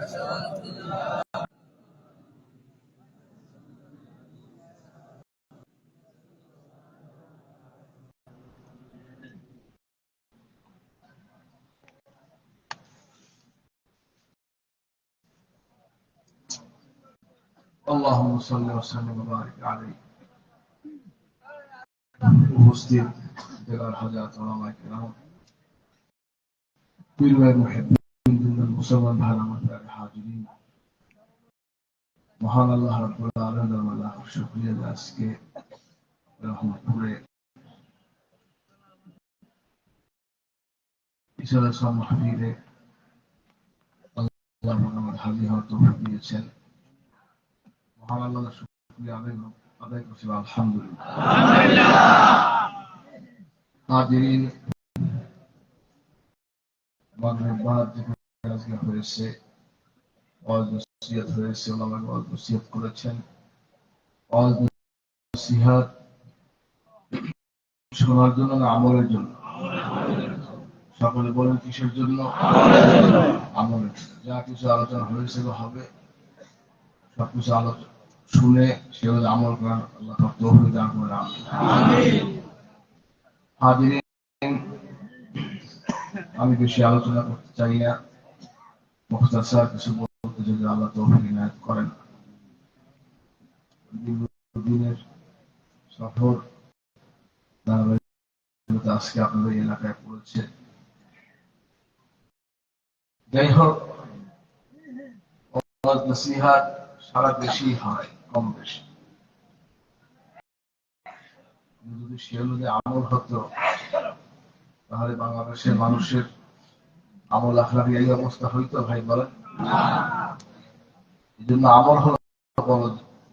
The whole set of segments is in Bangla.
اللهم صل وسلم وبارك عليه উপস্থিত জেলার হাজাত ওলামায়ে কেরাম পীর ভাই মুহিদ্দিন মুসলমান ভাই আমাদের হাজিরিন মহান আল্লাহ রাব্বুল আলামিনের লাখ শুকরিয়া আজকে রহমতপুরে ইসলাম মাহফিলে আল্লাহ আমাদের হাজির হওয়ার তৌফিক দিয়েছেন। মহান আল্লাহর শুকরিয়া আদায় করছি আলহামদুলিল্লাহ। হাজিরিন মাগরিব বাদ থেকে আজকে হয়েছে ওয়াজ নসিহত হয়েছে, ওলামা ওয়াজ নসিহত করেছেন। ওয়াজ নসিহত শোনার জন্য না আমলের জন্য? সকলে বলেন কিসের জন্য? আমলের। যা কিছু আলোচনা হয়েছিল হবে, সবকিছু আলোচনা শুনে সেভাবে আমল করার আল্লাহ তৌফিক দান করেন। আমিন। হাজিরিন, আমি বেশি আলোচনা করতে চাই না, মুখতাসার কিছু বলতে যদি আল্লাহ তৌফিক ইনায়াত করেন। দীর্ঘদিনের সফর আজকে আপনাদের এলাকায় পড়েছে। যাই হোক, ওয়াজ নসিহত সারা দেশি হয়, কম বেশি। যদি সে অনুযায়ী আমল হতো তাহলে বাংলাদেশের মানুষের আমল আখলাকি এই অবস্থা হইতো? ভাই বলেন। এই জন্য আমল হলো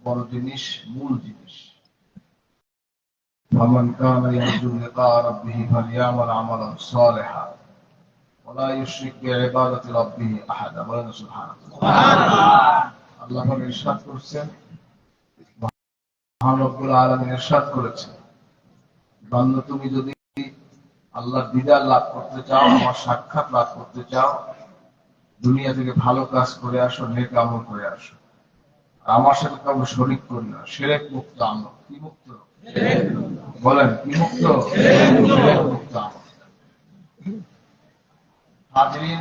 বড় জিনিস, মূল জিনিস। فمن كان يرجو لقاء ربه فليعمل عملا صالحا ولا يشرك بعبادة ربه أحدا। বলেন সুবহানাল্লাহ। আল্লাহ পাক ইরশাদ করেছেন, মহান রব্বুল আলামিন ইরশাদ করেছেন, বান্দা তুমি যদি আল্লাহর দিদার লাভ করতে চাও, আমার সাক্ষাৎ লাভ করতে চাও, দুনিয়া থেকে ভালো কাজ করে আসো, নেক আমল করে আসো, আমার সাথে কাউকে শরীক করি না। শিরক মুক্ত আমল। কি মুক্ত? বলেন কি মুক্ত? শিরক মুক্ত আমল। হাজিরিন,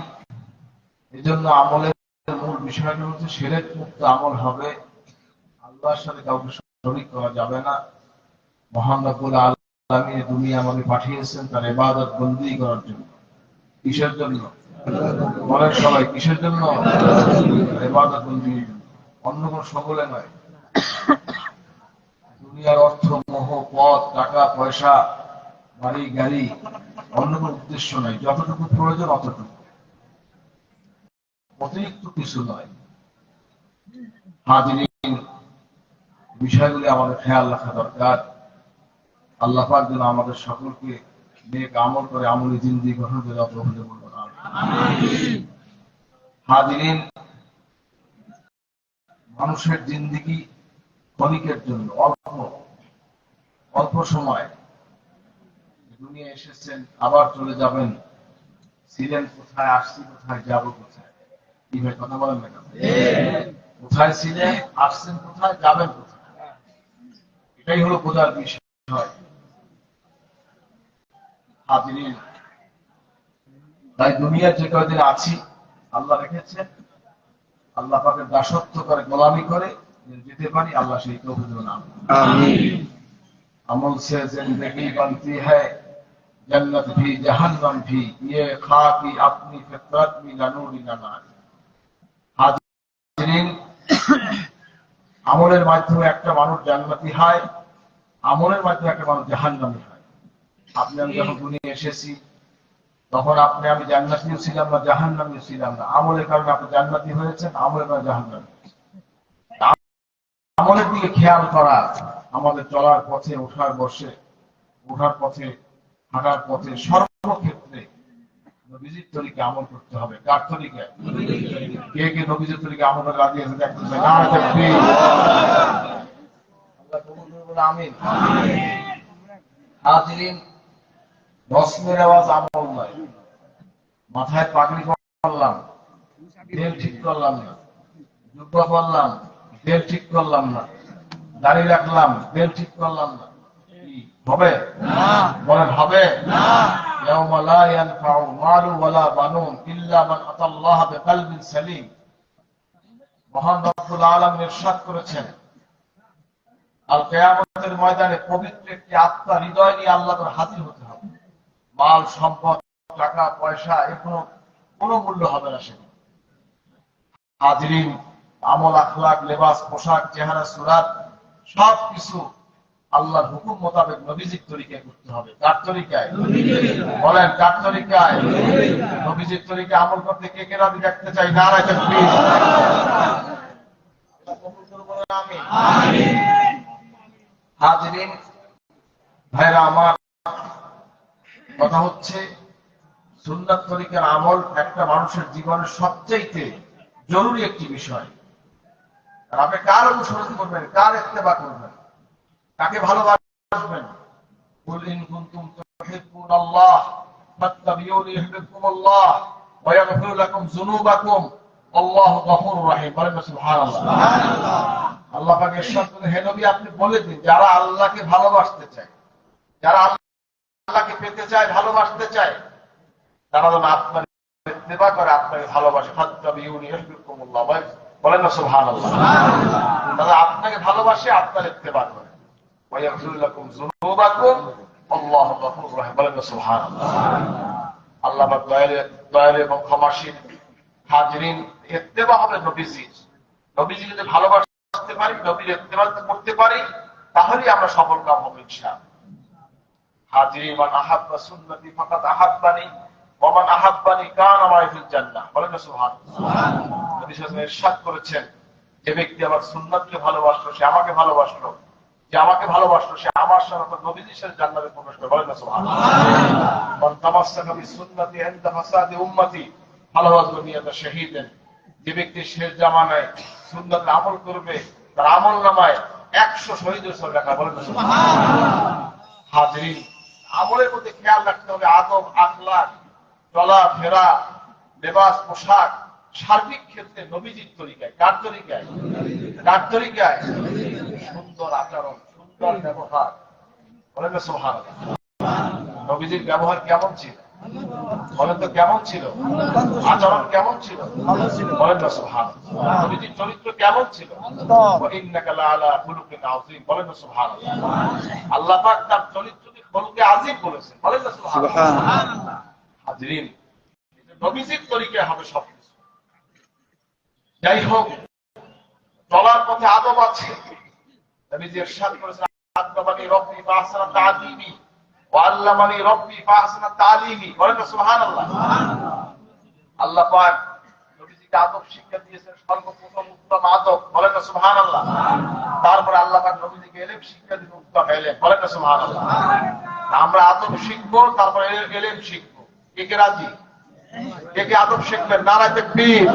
এই জন্য আমলের মূল বিষয়টা হচ্ছে শিরক মুক্ত আমল হবে। আল্লাহর সাথে কাউকে শরীক করা যাবে না। মহান রব্বুল আলামিন দুনিয়া আমাকে পাঠিয়েছেন তার ইবাদত বন্দেগী করার জন্য। কিসের জন্য? বলেন সবাই, কিসের জন্য? ইবাদত বন্দেগীর জন্য, অন্য কোন সকলে নয়। দুনিয়ার অর্থ, মোহ, পদ, টাকা পয়সা, বাড়ি গাড়ি, অন্য কোন উদ্দেশ্য নাই। যতটুকু প্রয়োজন অতটুকু, অতিরিক্ত কিছু নয়। হাজিরিন, বিষয়গুলি আমাদের খেয়াল রাখা দরকার। আল্লাহ পাক যেন আমাদের সকলকে নেক আমল করে আমলি জিন্দেগি গঠন করে তৌফিক দান করেন। আমিন। হাজিরিন, মানুষের জিন্দেগি ক্ষণিকের জন্য, অল্প সময়। দুনিয়া এসেছেন, আবার চলে যাবেন। ছিলেন কোথায়, আসছি কোথায়, যাব কোথায়? কি ভাই কথা বলেন না কেন? কোথায় ছিলেন, আসছেন কোথায়, যাবেন কোথায়? এটাই হলো বোঝার বিষয়। হাজিরিন, তাই দুনিয়ার যে কয়দিন আছি আল্লাহ রেখেছেন, আল্লাহ পাকের দাসত্ব করে, গোলামি করে যেতে পারি, আল্লাহ সেই তৌফিক দান করেন। আমিন। আমল से जिंदगी बनती है, जन्नत भी जहन्नम भी, ये खाकी अपनी फितरत में नूरी ननार। हाजिरिन, আমলের মাধ্যমে একটা মানুষ জান্নাতি হয়, আমলের মাধ্যমে একটা মানুষ জাহান্নামী হয়। আপনি আমি যখন দুনিয়া এসেছি তখন আপনি আমি জান্নাতীও ছিলাম না, জাহান্নামীও ছিলাম না। আমলের কারণে আপনি জান্নাতি হয়েছেন, আমলের কারণে জাহান্নামী। আমলের দিকে খেয়াল করা, আমাদের চলার পথে, ওঠার পথে, হাঁটার পথে, সর্বক্ষেত্রে নবীজির তরিকে আমল করতে হবে। কার তরিকে? কে কে নবীজির তরিকে আমল করে রাজি আছে? দেখতে চাই। নারে তাকবীর। আল্লাহ কবুল করুন। আমিন। হাজিরিন, রসমের আওয়াজ আমল নয়। মাথায় পাগড়ি করলাম, তেল ঠিক করলাম না, জুব্বা পরলাম, তেল ঠিক করলাম না, দাড়ি রাখলাম, তেল ঠিক করলাম না, হবে? বলেন হবে? ইয়াউমা লা ইয়ানফাউ মালু ওয়ালা বানুন ইল্লা মান আতাল্লাহ বিকলবিন সালিম। মহান রব্বুল আলামিন ইরশাদ করেছেন, আল কিয়ামতের ময়দানে পবিত্র একটি আত্মা হৃদয় নিয়ে আল্লাহর হাজির হতে হবে। মাল সম্পদ, টাকা পয়সা এর কোনো মূল্য হবে না সেখানে। হাজিরিন, আমল, আখলাক, লেবাস, পোশাক, চেহারা, সুরাত সবকিছু আল্লাহর হুকুম মোতাবেক নবীজির তরিকায় করতে হবে। কার তরিকায়? বলেন কার তরিকায়? নবীজির তরিকায় আমল করতে কে কে রাজি দেখতে চাই? নারায়ে তাকবীর। আমিন। হাজিরিন ভাইরা আমার, কথা হচ্ছে সুন্নাত তরিকার আমল একটা মানুষের জীবনের সবচেয়ে জরুরি একটি বিষয়। আর আপনি কার অনুসরণ করবেন, কার ইত্তেবা করবেন, কাকে ভালোবাসবেন? কুল ইন কুনতুম তুহিব্বুনাল্লাহ ফাত্তাবিউনি ইউহিব্বুকুমুল্লাহ ওয়া ইয়াগফির লাকুম যুনুবাকুম আল্লাহু গফুরুর রহিম। বলেন সুবহানাল্লাহ। সুবহানাল্লাহ। আল্লাহ পাক ইরশাদ করেন, হে নবী আপনি বলে দিন, যারা আল্লাহকে ভালোবাসতে চায়, যারা আল্লাহকে পেতে চায়, ভালোবাসতে চায়, তারা যেন আপনার ইত্তেবা করে, আপনাকে ভালোবাসে। ফাত্তাবিউনি ইউহিব্বুকুমুল্লাহ। বলেন না সুবহানাল্লাহ। তারা আপনাকে ভালোবাসে, আপনার ইত্তেবা করে। ওয়া ইয়াগফির লাকুম যুনুবাকুম আল্লাহু গফুরুর রহিম। বলেন না সুবহানাল্লাহ। আল্লাহ পাক দয়ালু এবং ক্ষমাশীল। হাজিরিন, ইত্তেবা হবে নবীজির। নবীজি যদি ভালোবাসতে পারি, নবীর ইত্তেবা করতে পারি, তাহলেই আমরা সফল কাম হবে ইনশাআল্লাহ। হাজিরিন, মান আহাব্বা সুন্নতি ফাকাদ আহাব্বানি ওয়া মান আহাব্বানি কানা মা'i ফিল জান্নাহ। বলেন না সুবহানাল্লাহ। নবী সাল্লাল্লাহু আলাইহি ওয়াসাল্লাম ইরশাদ করেছেন, যে ব্যক্তি আমার সুন্নাতকে ভালোবাসলো সে আমাকে ভালোবাসলো, যে আমাকে ভালোবাসলো সে আমার সাথে নবীজির সাথে জান্নাতে প্রবেশ করবে। বলেন না সুবহানাল্লাহ। মান তামাসসাকা বিসুন্নতি ইনদা ফাসাদি উম্মতি ফালাহু আজরু মিয়াতা শাহীদান। যে ব্যক্তি শেষ জামানায় সুন্নাতের আমল করবে, তার আমলনামায় 100 শহীদের সওয়াব লেখা। বলেন না সুবহানাল্লাহ। হাজিরিন, আমলের মধ্যে খেয়াল রাখতে হবে আদব, আখলাক, চলাফেরা, লেবাস, পোশাক, সার্বিক ক্ষেত্রে নবীজির তরিকায়। কার তরিকায়? কার তরিকায়? সুন্দর আচরণ, সুন্দর ব্যবহার। বলেন না সুবহানাল্লাহ। নবীজির ব্যবহার কেমন ছিল? বলেন তো কেমন ছিল? আচরণ কেমন ছিল? বলেন না সুবহানাল্লাহ। নবীজির চরিত্র কেমন ছিল? ওয়া ইন্নাকা লাআলা খুলুকিন আযীম। বলেন না সুবহানাল্লাহ। আল্লাহ পাক তার চরিত্রকে খুলুকে আযীম বলেছেন। বলেন না সুবহানাল্লাহ। হাজিরিন, নবীজির তরিকায় হবে সবকিছু। যাই হোক, চলার পথে আদব আছে। নবীজি ইরশাদ করেছেন, আদবানি রব্বি ফাহসানা তা'দীবি ওয়া আল্লামানি রব্বি ফাহসানা তা'লিমি। বলেন না সুবহানাল্লাহ। আল্লাহ পাক নবীজিকে আদব শিক্ষা দিয়েছেন, সর্বপ্রথম উত্তম আদব। বলেন না সুবহানাল্লাহ। তারপরে আল্লাহ পাক নবীজিকে ইলম শিক্ষা দিয়েছেন, উত্তম ইলম। বলেন না সুবহানাল্লাহ। আমরা আদব শিখবো, তারপরে ইলম শিখবো। কে কে রাজি? কে কে আদব শিখবেন? নারায়ে তাকবীর।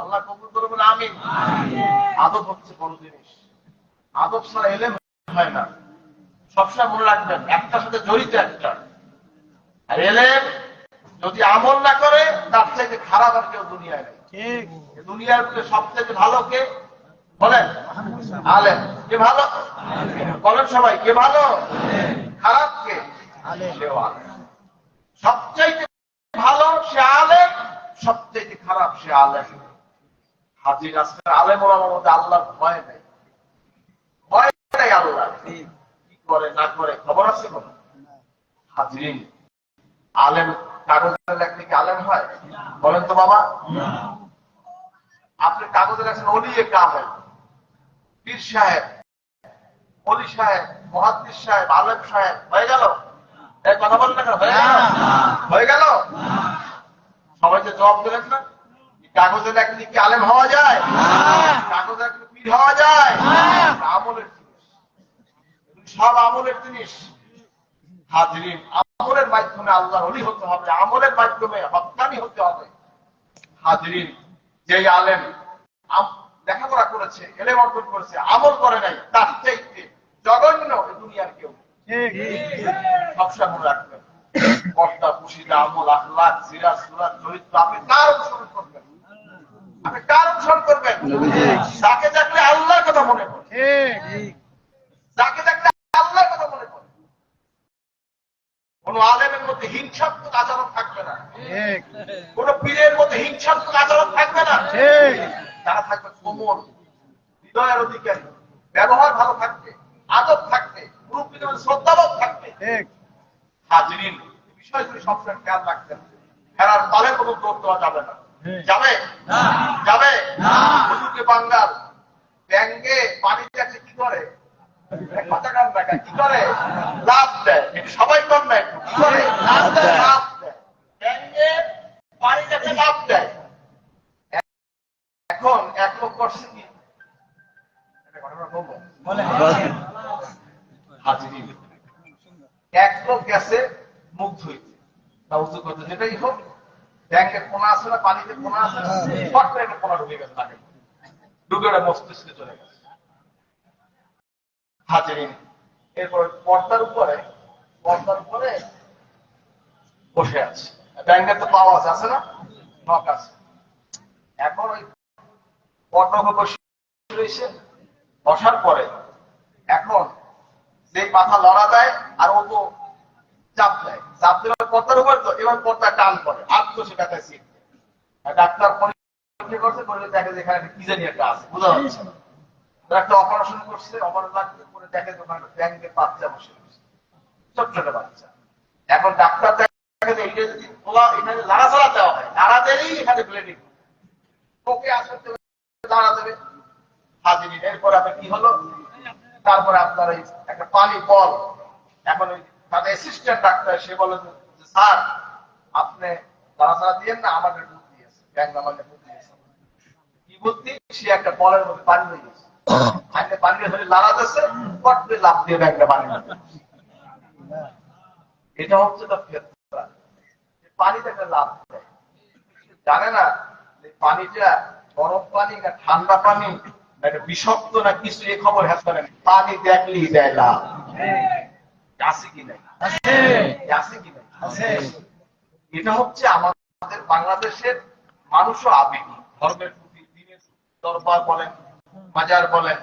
আল্লাহ কবুল করবেন, আমিন। আদব হচ্ছে বড় জিনিস। আদব ছাড়া ইলম হয় না। সবসময় মনে রাখবেন, একটার সাথে জড়িত একটা। আর ইলম যদি আমল না করে, তার চাইতে খারাপ আর কেউ দুনিয়ায় নেই। ঠিক। দুনিয়ার মধ্যে সবচেয়ে ভালো কে? বলেন। আলেম। কে ভালো? বলেন সবাই, কে ভালো? খারাপ কে? সেও আলেম। সবচাইতে ভালো সে আলেম, সবচাইতে খারাপ সে আলেম। হাজির আজকের আলেম ওলামার মধ্যে আল্লাহর ভয় নেই। ভয় নেই আল্লাহ। কি করে না করে খবর আছে কোন? হাজিরিন, আলেম কাগজে লেখলে কি আলেম হয়? বলেন তো বাবা। আপনি কাগজে লেখছেন ওলিয়ে কামেল, পীর সাহেব, ওলি সাহেব, মুহাদ্দিস সাহেব, আলেম সাহেব, হয়ে গেল? এই কথা বলেন না কেন? হয়ে গেল? সবাই যে জবাব দিলেন না, কাগজে লেখলে কি আলেম হওয়া যায়? কাগজে লেখলে পীর হওয়া যায়? আমলের জিনিস, সব আমলের জিনিস। হাজিরিন, আমলের মাধ্যমে আল্লাহর ওলি হতে হবে, আমলের মাধ্যমে হক্কানি হতে হবে। হাজিরিন, যে আলেম লেখাপড়া করেছে, ইলম অর্জন করেছে, আমল করে নাই, তার চাইতে জঘন্য দুনিয়ার কেউ। সবসময় মনে রাখবেন, কষ্টা পুশিদা আমল আখলাক সিরাজ সুরাত চরিত্র আপনি কার অনুসরণ করবেন? আপনি কার অনুসরণ করবেন? যাকে দেখলে আল্লাহর কথা মনে পড়ে, যাকে দেখলে আল্লাহর কথা মনে পড়ে। কোন আলেমের মধ্যে হিংসাত্মক আচরণ থাকবে না, কোন পীরের মধ্যে হিংসাত্মক আচরণ থাকবে না। তারা থাকবে কোমল, হৃদয়ের অধিকারী, ব্যবহার ভালো থাকবে, আদব থাকবে, মুরব্বীদের শ্রদ্ধাবোধ থাকবে। হাজিরিন, বিষয়গুলি সবসময় খেয়াল রাখতেন। ফেরার পালে কোনো দৌড় দেওয়া যাবে না। যাবে যাবে হুজুরকে বাঙ্গাল ব্যাঙ্গে পানি দেখলে কি করে? কথা কান রাখা কি করে? লাভ দেয়। সবাই কর না, একটু কি করে? লাভ দেয়। ব্যাঙ্গে পানি দেখলে লাভ দেয়। এখন এক লোক করছে কি? হাজিরিন, এক লোক গেছে মুখ ধুইতে বা উঁচু করতে, যেটাই হোক, ব্যাংকের কোনা আছে না, পানিতে কোনা আছে, ফট করে একটা কোনা ঢুকে গেছে, তাকে ঢুকে ওটা মস্তিষ্কে চলে গেছে। হাজিরিন, এরপর পর্দার উপরে বসে আছে। ব্যাংকের তো পাওয়া আছে না, নখ আছে। এখন ওই পর্দা বসে রয়েছে, বসার পরে এখন যে মাথা লড়া দেয় আর ও তো চাপ দেয়, চাপ দেওয়ার পর্দার উপর, তো এবার পর্দা টান করে আর তো সে ব্যথায় সিট। ডাক্তার পরীক্ষা করছে, করে দেখে যে এখানে কি জানি একটা আছে, বোঝা যাচ্ছে না। একটা অপারেশন করছে, অপারেশন করে দেখে ওখানে ব্যাংকের বাচ্চা বসে রয়েছে, ছোট ছোট বাচ্চা। এখন ডাক্তার দেখে যে এটা যদি খোলা, এখানে লাড়াচাড়া দেওয়া হয়, লাড়া দিলেই এখানে ব্লিডিং, ওকে আসতে লাড়া দেবে। হাজিরিন, এরপর আপনার কি হলো? তারপরে আপনার এই একটা পানি বল, এখন ওই তাদের অ্যাসিস্ট্যান্ট ডাক্তার সে বলে যে স্যার আপনি লাড়াচাড়া দিয়েন না, আমাদের দুধ দিয়েছে, ব্যাংক আমাদের দুধ দিয়েছে। কি বুদ্ধি? সে একটা বলের মধ্যে পানি হয়ে গেছে, পানি ধরে লাড়া দিয়েছে, পট করে লাফ দিয়ে ব্যাংকটা পানি। এটা হচ্ছে তার ফেতরা, পানিটাকে লাভ দেয়। জানে না যে পানিটা গরম পানি না ঠান্ডা পানি, বিষাক্ত না কিছু, এই খবর হ্যাঁ করেন। পানি দেখলেই দেয় লাভ। আছে কি নাই? আছে কি নাই? এটা হচ্ছে আমাদের বাংলাদেশের মানুষও আবেগী, ধর্মের প্রতি, দিনের দরবার বলেন, বাজার বলেন,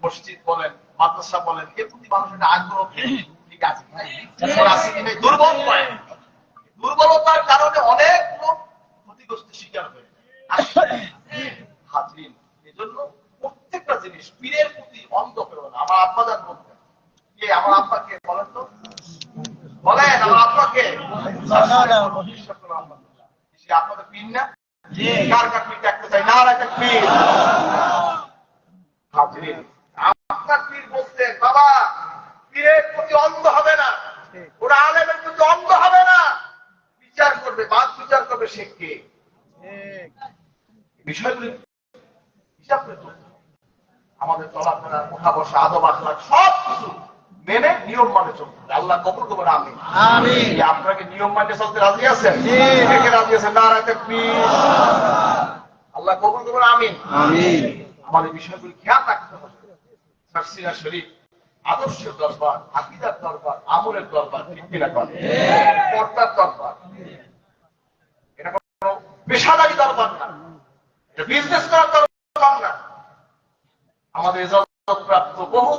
মসজিদ বলেন, মাদ্রাসা বলেন, এর প্রতি মানুষের আগ্রহ ঠিক আছে কি নাই? আছে কি নাই? দুর্বল নয়, দুর্বলতার কারণে অনেক লোক ক্ষতিগ্রস্ত শিকার হয়ে যায়। হাজিরিন, এজন্য প্রত্যেকটা জিনিস পীরের প্রতি অন্ধ করো না। আমার আব্বা যান বলতেন, কে আমার আব্বাকে বলেন তো, বলেন আমার আব্বাকে। আপনাদের পীর না? কার কার পীর দেখতে চাই? না একটা পীর। হাজিরিন, আপনার পীর বলতেন বাবা পীরের প্রতি অন্ধ হবে না, ওরা আলেমের প্রতি অন্ধ হবে না, বিচার করবে, বাদ বিচার করবে সে কে। বিষয়গুলি হিসাব করে আমাদের চলাফেরা, উঠা বসা, আদব আখলাক সবকিছু মেনে নিয়ম মানে চলতে হবে। আল্লাহ কবুল করবেন। আমিন। আপনাকে নিয়ম মানে চলতে রাজি আছেন? কে রাজি আছেন? নারায়ে তাকবীর। আল্লাহ কবুল করবেন। আমিন। আমাদের বিষয়গুলি খেয়াল রাখতে হবে। তাফসীর শরীফ আদর্শের দরবার, আকীদার দরবার, আমলের দরবার, ঠিক কিনা বলেন? পর্দার দরবার। এটা কোনো পেশাদারি দরবার না, এটা বিজনেস করার দরবার না। আমাদের ইজ্জতপ্রাপ্ত বহু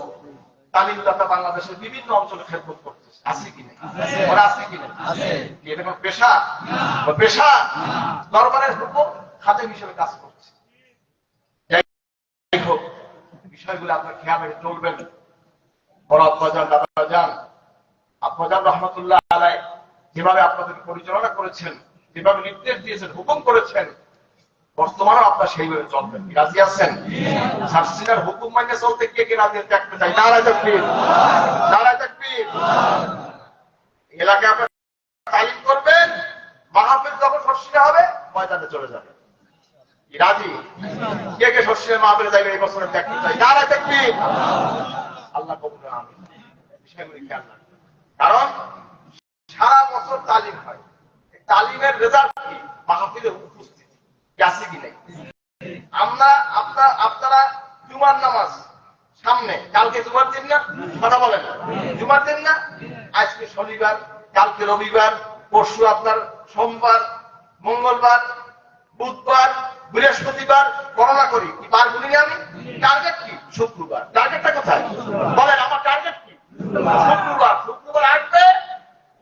তালিমদাতা বাংলাদেশের বিভিন্ন অঞ্চলে খেদমত করতেছে, আছে কি না? ওরা আছে কি না? এটা কোনো পেশা? পেশা দরবারের হুকুম খাদেম হিসেবে কাজ করছে। যাই হোক, বিষয়গুলো আপনার খেয়াল রেখে চলবেন। বড় আব্বাজান, দাদাজান, আব্বাজান রহমতুল্লাহ আলাইহি যেভাবে আপনাদের পরিচালনা করেছেন, যেভাবে নির্দেশ দিয়েছেন, হুকুম করেছেন, বর্তমানে আপনার সেইভাবে চলবেন। রাজি আছেন? শাস্ত্রীর হুকুম মানে চলতে কে কে রাজি থাকতে চাই? নারায়ে তাকবীর। নারায়ে তাকবীর। এলাকায় আপনার তালিম করবেন, মাহফিল যখন শস্য হবে ময়দানে চলে যাবে। রাজি? কে কে শস্যের মাহফিলে যাবে এই বছরে দেখতে চাই? নারায়ে তাকবীর। আল্লাহ কবুল করুন। আমিন। বিষয়গুলি খেয়াল রাখবেন, কারণ সারা বছর তালিম হয়। তালিমের রেজাল্ট কি? মাহফিলের উপস্থিতি আছে কি নাই? আপনারা জুমার নামাজ সামনে, কালকে জুমার দিন না? কথা বলেন, জুমার দিন না? আজকে শনিবার, কালকে রবিবার, পরশু আপনার সোমবার, মঙ্গলবার, বুধবার, বৃহস্পতিবার গণনা করি, কি বার গুলি আমি? টার্গেট কি? শুক্রবার। টার্গেটটা কোথায় বলেন? আমার টার্গেট কি? শুক্রবার। শুক্রবার আসবে,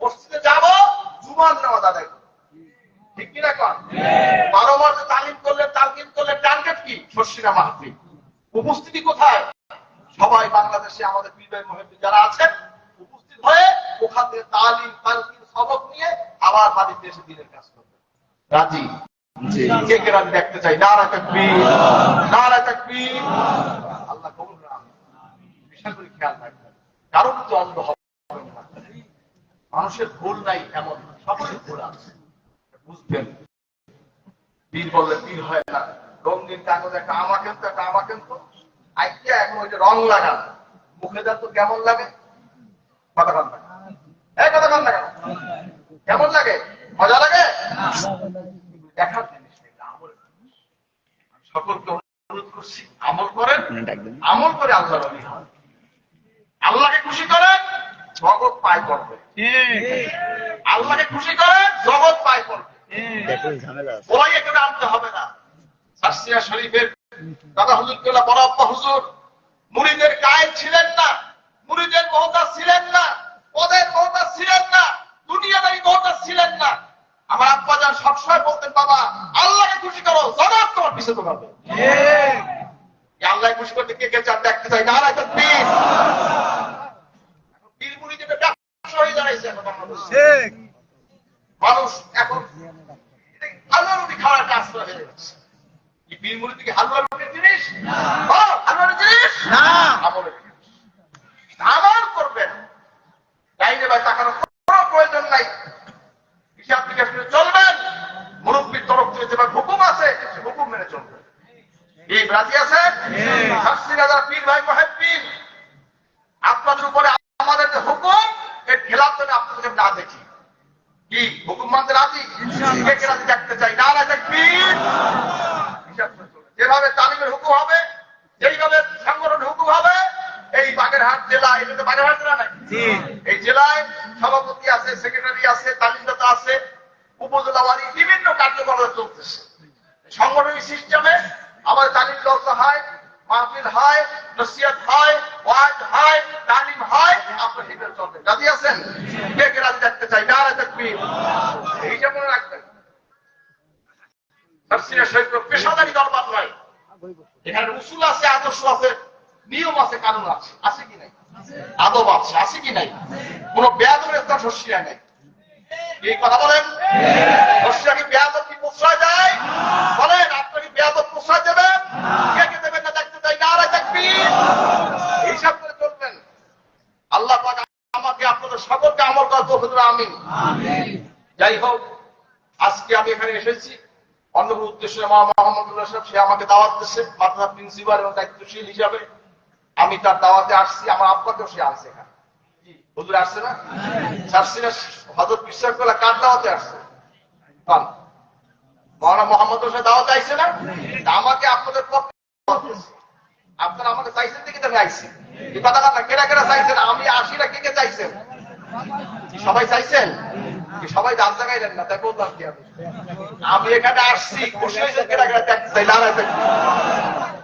মসজিদে যাব, জুমার নামাজ আদায় করব। ঠিক কিনা কন? 12 মাসে তালিম করলে টার্গেট কি? শর্ষিনা মাহফিল। উপস্থিতি কোথায়? সবাই বাংলাদেশে আমাদের পীর মুহিদ্দিন যারা আছেন উপস্থিত হয়ে ওখান থেকে তালিম তালকিন সবক নিয়ে আবার বাড়িতে এসে দিনের কাজ করবে। রাজি? কে কে রাজি দেখতে চাই? নারা তাকবীর, নারা তাকবীর। আল্লাহ কবুল করুন। বিশেষ করে খেয়াল রাখবেন, কারো কিন্তু অন্ধ হবে না। মানুষের ভুল নাই এমন, সকলের ভুল আছে, বুঝবেন। পীর বললে পীর হয় না। রঙিন কাগজে একটা আমাকে তো আইকিয়া এখন ওই যে রং লাগান, মুখে দেন তো কেমন লাগে? কথা কান লাগে, কথা কান লাগে, কেমন লাগে? মজা লাগে? দেখার জিনিস সকলকে অনুরোধ করছি, আমল করেন, আমল করে আল্লাহর ওলি হন। আল্লাহকে খুশি করেন, জগৎ পায় করবে। আল্লাহকে খুশি করেন, জগৎ পায় করবে। ওরাই এখানে আনতে হবে না। সাসিয়া শরীফের দাদা হুজুর কেবলা বড় আব্বা হুজুর মুরিদের কায়েদ ছিলেন না, মুরিদের মহতাজ ছিলেন না, পদের মহতাজ ছিলেন না, দুনিয়াদারি মহতাজ ছিলেন না। আমার আব্বা যান সবসময় বলতেন, বাবা আল্লাহকে খুশি করো, জগৎ তোমার পিছনে দৌড়াবে। আল্লাহকে খুশি করতে কে কে চান দেখতে চাই? নারা তাকবীর। পীর মুরিদের ব্যবসা হয়ে দাঁড়াইছে এখন বাংলাদেশে। মানুষ এখন আল্লাহর রুটি খাওয়ার কাজ করে হয়ে যাচ্ছে। কি পীর মুরিদ কি হালুয়া রুটির জিনিস? হালুয়ার জিনিস না, আমলের জিনিস। আমল করবেন, ডাইনে বাই তাকানোর কোনো প্রয়োজন নাই। হিসাব নিকাশ করে চলবেন। মুরব্বীর তরফ থেকে যেভাবে হুকুম আছে হুকুম মেনে চলবেন। এই রাজি আছে? পীর ভাই মুহিদ্দিন আপনাদের উপরে আমাদের যে হুকুম এর খেলাফ যেন আপনাদেরকে না দেখি। কি হুকুম মানতে রাজি? কে কে রাজি দেখতে চাই? নারা তাকবীর। যেভাবে তালিমের হুকুম হবে, যেইভাবে সংগঠনের হুকুম হবে, এই বাগেরহাট জেলা, এটা তো বাগেরহাট জেলা নাই, এই জেলায় সভাপতি আছে, সেক্রেটারি আছে, তালিমদাতা আছে, উপজেলাওয়ারি বিভিন্ন কার্যক্রম চলতেছে। সংগঠনিক সিস্টেমে আমাদের তালিম জলসা হয়, মাহফিল হয়, নসিহত হয়, ওয়াজ হয়, তালিম হয়, আপনার হিসেবে চলবে। রাজি আছেন? কে কে রাজি দেখতে চাই? নারা তাকবীর। এইটা মনে রাখবেন, পেশাদারি দরবার নয়। এখানে উসুল আছে, আদর্শ আছে, নিয়ম আছে, কানুন আছে। আছে কি নাই? আদব আছে, আছে কি নাই? কোন বেয়াদবের স্থান শস্যিরা নাই। এই কথা বলেন। শস্যিরা কি বেয়াদব কি প্রশ্রয় দেয়? বলেন, আপনাকে বেয়াদব প্রশ্রয় দেবেন? কে কে দেবেন না দেখতে চাই? নারা তাকবীর। হিসাব করে চলবেন। আল্লাহ পাক আমাকে আপনাদের সকলকে আমল করার তৌফিক দান। আমিন। যাই হোক, আজকে আমি এখানে এসেছি অন্য কোনো উদ্দেশ্যে। মোহাম্মদুল্লাহ সাহেব সে আমাকে দাওয়াত দিচ্ছে মাদ্রাসা প্রিন্সিপাল এবং দায়িত্বশীল হিসাবে। আমি তার দাওয়াতে আসছি। আমার আব্বাকেও সে আসছে এখানে। হুজুর আসছে না? সারসিনা হযরত বিশ্বাস করলে কার দাওয়াতে আসছে? মাওলানা মোহাম্মদুল্লাহ সাহেব দাওয়াতে আইছে না? আমাকে আপনাদের পক্ষে আপনারা আমাকে চাইছেন দেখি তো আমি আইছি। এই কথা কথা কেনা কেনা চাইছেন, আমি আসি না, কে কে চাইছেন? সবাই চাইছেন? সবাই দাম জায়গায় না, তাই বললাম কি আমি এখানে আসছি, খুশি হয়েছেন কেনা কেনা দেখতে চাই। নারায় তাকবীর।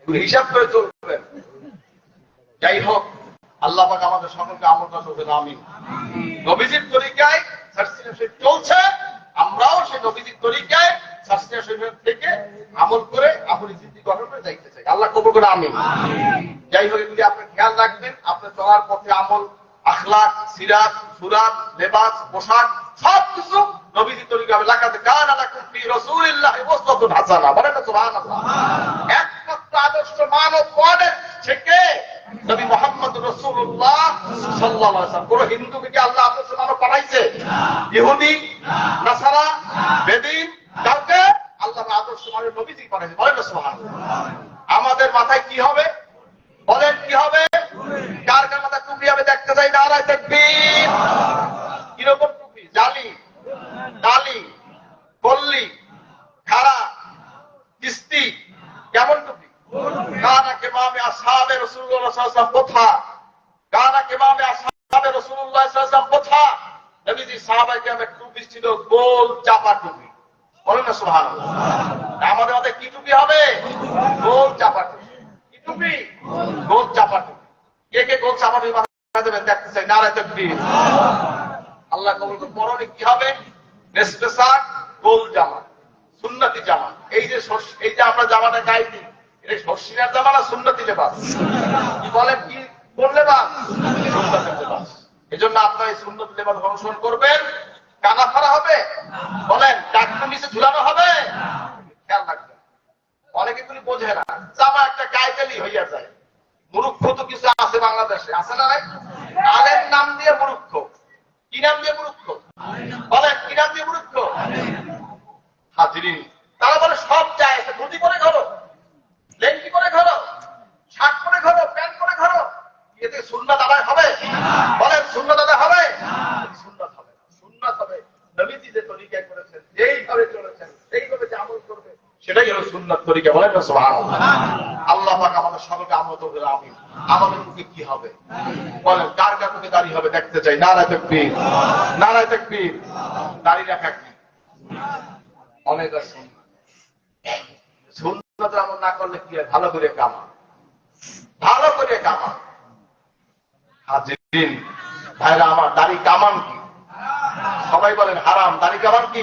হিসাব করে চলবেন। যাই হোক, আল্লাহ পাক আমাদের সকলকে আমল করার তৌফিক দান। আমিন। নবীজির তরিকায় সারসিনা শরীফ চলছে, আমরাও সেই নবীজির তরিকায় সারসিনা শরীফ থেকে আমল করে আপনি জিন্দি গঠন করে যাইতে চাই। আল্লাহ কবুল করে। আমিন। যাই হোক, এগুলি আপনি খেয়াল রাখবেন। আপনার চলার পথে আমল, আখলাক, সিরাত, সুরাত, লেবাস, পোশাক সবকিছু নবীজির তরিকা হবে। লাকাদ কানা লাকুম ফি রাসূলিল্লাহি উসওয়াতুন হাসানাহ। বলেন না সুবহানাল্লাহ। একমাত্র আদর্শ মানব মডেল থেকে নবী মুহাম্মদ রাসূলুল্লাহ সাল্লাল্লাহু আলাইহি ওয়াসাল্লাম। কোন হিন্দুকে কি আল্লাহ আদর্শ মানব পাঠাইছে? ইহুদি, নাসারা, বেদিন কাউকে আল্লাহ আদর্শ মানব নবীজি পাঠাইছে। বলেন না সুবহানাল্লাহ। আমাদের মাথায় কি হবে? বলেন কি হবে? কার কার মাথায় টুপি হবে দেখতে চাই। নারায়ে তাকবীর। কিরকম টুপি? জালি পল্লী, খাড়া, কিস্তি, কেমন টুপি? কানা কেমামে আসহাবে রাসূলুল্লাহ সাল্লাল্লাহু আলাইহি ওয়াসাল্লাম কোথা? কানা কেমামে আসহাবে রাসূলুল্লাহ সাল্লাল্লাহু আলাইহি ওয়াসাল্লাম কোথা? নবীজি সাহাবায়ে কেরামের টুপি ছিল গোল চাপা টুপি। বলেন না সুবহানাল্লাহ। আমাদের হাতে কি টুপি হবে? গোল চাপা টুপি। কি টুপি? গোল চাপা টুপি। কে কে গোল চাপা টুপি মাথায় দেবেন দেখতে চাই। নারায়ে তাকবীর। আল্লাহ কবুল করুন। পরনে কি হবে? নেসফে শার্ট, গোল জামা, সুন্নতি জামা। এই যে আমরা জামাটা গায়ে দিই, এটা শর্ষিনার জামা না সুন্নতি লেবাস? কি বলেন? কি কোন লেবাস? সুন্নতি লেবাস। এজন্য আপনারা এই সুন্নতি লেবাস অনুসরণ করবেন। কানা ফাড়া হবে? বলেন টাকটু নিচে ঝুলানো হবে? খেয়াল রাখবেন। অনেকে গুলি বোঝে না, জামা একটা গায়ে দিলেই হইয়া যায়। মূর্খ তো কিছু আছে বাংলাদেশে, আছে না? আলের নাম দিয়ে মূর্খ। কি নাম দিয়ে মূর্খ? বলেন কি নাম দিয়ে মূর্খ? হাজিরিন, তারা বলে সব যায়, ধুতি করে ঘরো, লেংটি করে ঘরো, শার্ট করে ঘরো, প্যান্ট করে ঘরো। এতে সুন্নাত আদায় হবে? বলেন সুন্নাত আদায় হবে? সুন্নাত হবে না। সুন্নাত হবে নবীজি যে তরিকা করেছেন, যেইভাবে চলেছেন, সেইভাবে যে আমল করবে, সেটাই হলো সুন্নাত তরিকা। বলেন না সুবহানাল্লাহ। আল্লাহ পাক আমাদের সকলকে আমল করবে। আমিন। আমাদের মুখে কি হবে? বলেন কার কার মুখে দাড়ি হবে দেখতে চাই। নারায়ে তাকবীর, নারায়ে তাকবীর। দাড়ি রাখা কি? অনেক আছে সুন্নাত আমল না করলে কি হয়? ভালো করে কামা, ভালো করে কামা। হাজিরিন ভাইরা আমার, দাড়ি কামান কি? সবাই বলেন হারাম। দাড়ি কামান কি?